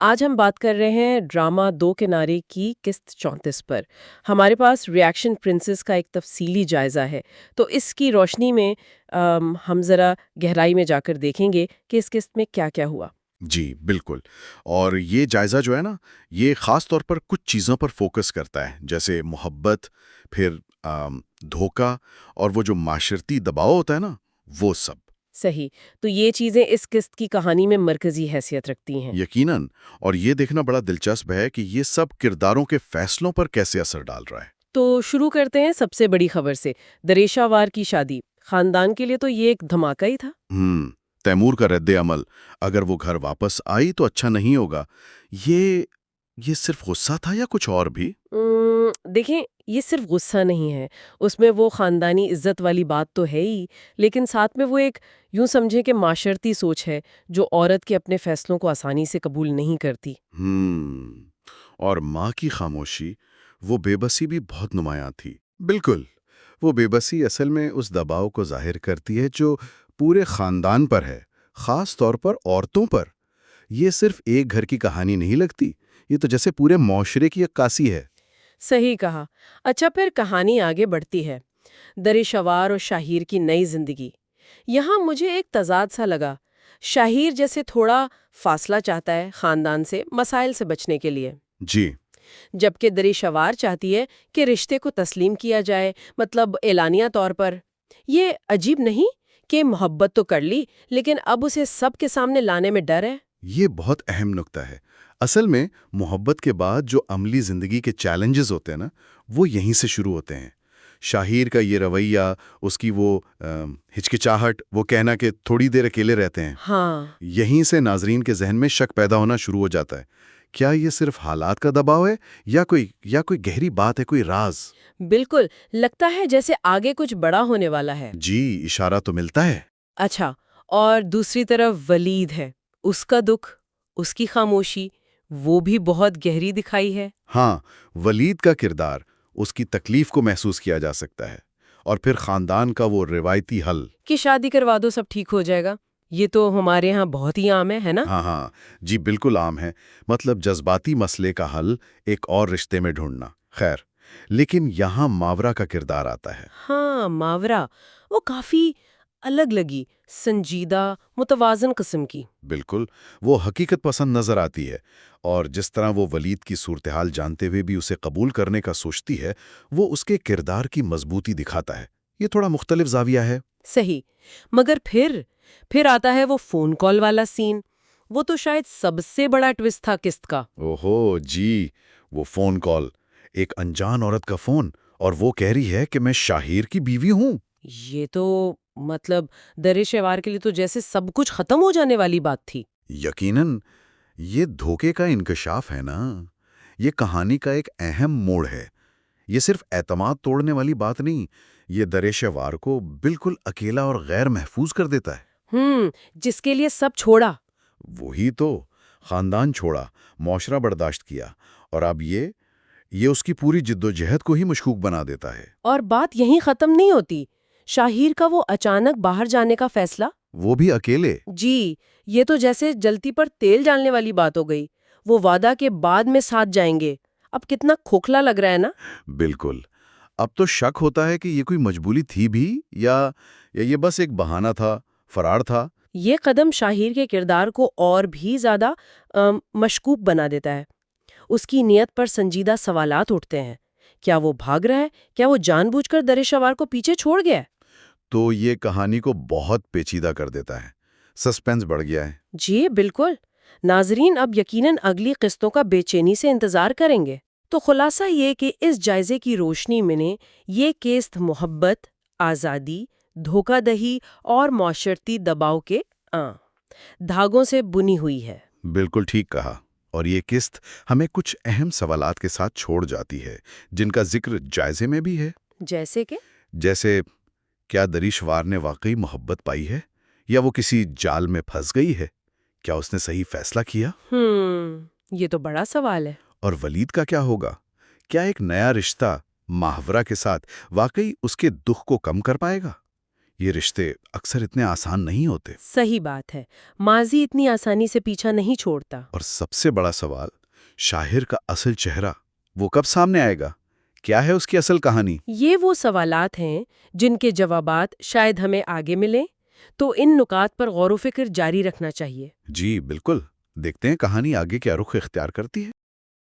آج ہم بات کر رہے ہیں ڈرامہ دو کنارے کی قسط 34 پر۔ ہمارے پاس ریئیکشن پرنسس کا ایک تفصیلی جائزہ ہے، تو اس کی روشنی میں ہم ذرا گہرائی میں جا کر دیکھیں گے کہ اس قسط میں کیا کیا ہوا۔ جی بالکل۔ اور یہ جائزہ جو ہے نا، یہ خاص طور پر کچھ چیزوں پر فوکس کرتا ہے، جیسے محبت، پھر دھوکہ، اور وہ جو معاشرتی دباؤ ہوتا ہے نا، وہ سب۔ صحیح، تو یہ چیزیں اس قسط کی کہانی میں مرکزی حیثیت رکھتی ہیں۔ یقیناً، اور یہ دیکھنا بڑا دلچسپ ہے کہ یہ سب کرداروں کے فیصلوں پر کیسے اثر ڈال رہا ہے۔ تو شروع کرتے ہیں سب سے بڑی خبر سے، دریشا وار کی شادی۔ خاندان کے لیے تو یہ ایک دھماکہ ہی تھا۔ تیمور کا رد عمل، اگر وہ گھر واپس آئی تو اچھا نہیں ہوگا، یہ صرف غصہ تھا یا کچھ اور بھی؟ دیکھیں، یہ صرف غصہ نہیں ہے، اس میں وہ خاندانی عزت والی بات تو ہے ہی، لیکن ساتھ میں وہ ایک یوں سمجھے کہ معاشرتی سوچ ہے جو عورت کے اپنے فیصلوں کو آسانی سے قبول نہیں کرتی۔ اور ماں کی خاموشی، وہ بے بسی بھی بہت نمایاں تھی۔ بالکل، وہ بے بسی اصل میں اس دباؤ کو ظاہر کرتی ہے جو پورے خاندان پر ہے، خاص طور پر عورتوں پر۔ یہ صرف ایک گھر کی کہانی نہیں لگتی، یہ تو جیسے پورے معاشرے کی عکاسی ہے۔ صحیح کہا۔ اچھا، پھر کہانی آگے بڑھتی ہے، دریشوار اور شاہیر کی نئی زندگی۔ یہاں مجھے ایک تضاد سا لگا۔ شاہیر جیسے تھوڑا فاصلہ چاہتا ہے خاندان سے، مسائل سے بچنے کے لیے، جی، جبکہ دریشوار چاہتی ہے کہ رشتے کو تسلیم کیا جائے، مطلب اعلانیہ طور پر۔ یہ عجیب نہیں کہ محبت تو کر لی، لیکن اب اسے سب کے سامنے لانے میں ڈر ہے؟ یہ بہت اہم نکتہ ہے۔ اصل میں محبت کے بعد جو عملی زندگی کے چیلنجز ہوتے ہیں نا، وہ یہیں سے شروع ہوتے ہیں۔ شاہیر کا یہ رویہ، اس کی وہ ہچکچاہٹ، وہ کہنا کہ تھوڑی دیر اکیلے رہتے ہیں، ہاں، یہیں سے ناظرین کے ذہن میں شک پیدا ہونا شروع ہو جاتا ہے۔ کیا یہ صرف حالات کا دباؤ ہے یا کوئی گہری بات ہے، کوئی راز؟ بالکل، لگتا ہے جیسے آگے کچھ بڑا ہونے والا ہے۔ جی، اشارہ تو ملتا ہے۔ اچھا، اور دوسری طرف ولید ہے، اس کا دکھ، اس کی خاموشی، وہ بھی بہت گہری دکھائی ہے۔ ہاں، ولید کا کردار، اس کی تکلیف کو محسوس کیا جا سکتا ہے، اور پھر خاندان کا وہ روایتی حل۔ کہ شادی کروا دو سب ٹھیک ہو جائے گا، یہ تو ہمارے ہاں بہت ہی عام ہے نا؟ ہاں ہاں، جی بالکل عام ہے، مطلب جذباتی مسئلے کا حل ایک اور رشتے میں ڈھونڈنا۔ خیر، لیکن یہاں ماورا کا کردار آتا ہے۔ ہاں، ماورا، وہ کافی الگ لگی، سنجیدہ، متوازن قسم کی۔ بالکل، وہ حقیقت پسند نظر آتی ہے، اور جس طرح وہ ولید کی صورتحال جانتے ہوئے بھی اسے قبول کرنے کا سوچتی ہے، وہ اس کے کردار کی مضبوطی دکھاتا ہے۔ یہ تھوڑا مختلف زاویہ ہے۔ صحیح، مگر پھر آتا ہے وہ فون کال والا سین، وہ تو شاید سب سے بڑا ٹوسٹ تھا قسط کا۔ اوہو جی، وہ فون کال، ایک انجان عورت کا فون، اور وہ کہہ رہی ہے کہ میں شاہیر کی بیوی ہوں۔ یہ تو مطلب دریشوار کے لیے تو جیسے سب کچھ ختم ہو جانے والی بات تھی۔ یقیناً، یہ دھوکے کا انکشاف ہے نا، یہ کہانی کا ایک اہم موڑ ہے۔ یہ صرف اعتماد توڑنے والی بات نہیں، یہ دریشوار کو بالکل اکیلا اور غیر محفوظ کر دیتا ہے۔ جس کے لیے سب چھوڑا۔ وہی تو، خاندان چھوڑا، معاشرہ برداشت کیا، اور اب یہ اس کی پوری جدوجہد کو ہی مشکوک بنا دیتا ہے۔ اور بات یہیں ختم نہیں ہوتی، شاہیر کا وہ اچانک باہر جانے کا فیصلہ، وہ بھی اکیلے۔ جی، یہ تو جیسے جلتی پر تیل ڈالنے والی بات ہو گئی۔ وہ وعدہ کے بعد میں ساتھ جائیں گے، اب کتنا کھوکھلا لگ رہا ہے نا؟ بالکل، اب تو شک ہوتا ہے کہ یہ کوئی مجبوری تھی بھی، یا یہ بس ایک بہانہ تھا، فرار تھا۔ یہ قدم شاہیر کے کردار کو اور بھی زیادہ مشکوک بنا دیتا ہے۔ اس کی نیت پر سنجیدہ سوالات اٹھتے ہیں۔ کیا وہ بھاگ رہا ہے؟ کیا وہ جان بوجھ کر دریشوار کو پیچھے چھوڑ گیا ہے؟ تو یہ کہانی کو بہت پیچیدہ کر دیتا ہے، سسپینس بڑھ گیا ہے۔ جی بالکل، ناظرین اب یقیناً اگلی قسطوں کا بے چینی سے انتظار کریں گے۔ تو خلاصہ یہ کہ اس جائزے کی روشنی میں نے یہ قسط محبت، آزادی، دھوکہ دہی اور معاشرتی دباؤ کے دھاگوں سے بنی ہوئی ہے۔ بالکل ٹھیک کہا، اور یہ قسط ہمیں کچھ اہم سوالات کے ساتھ چھوڑ جاتی ہے، جن کا ذکر جائزے میں بھی ہے۔ جیسے کیا دریشوار نے واقعی محبت پائی ہے، یا وہ کسی جال میں پھنس گئی ہے؟ کیا اس نے صحیح فیصلہ کیا؟ یہ تو بڑا سوال ہے۔ اور ولید کا کیا ہوگا؟ کیا ایک نیا رشتہ ماورا کے ساتھ واقعی اس کے دکھ کو کم کر پائے گا؟ یہ رشتے اکثر اتنے آسان نہیں ہوتے۔ صحیح بات ہے، ماضی اتنی آسانی سے پیچھا نہیں چھوڑتا۔ اور سب سے بڑا سوال، شاہر کا اصل چہرہ وہ کب سامنے آئے گا؟ کیا ہے اس کی اصل کہانی؟ یہ وہ سوالات ہیں جن کے جوابات شاید ہمیں آگے ملیں، تو ان نکات پر غور و فکر جاری رکھنا چاہیے۔ جی بالکل، دیکھتے ہیں کہانی آگے کیا رخ اختیار کرتی ہے۔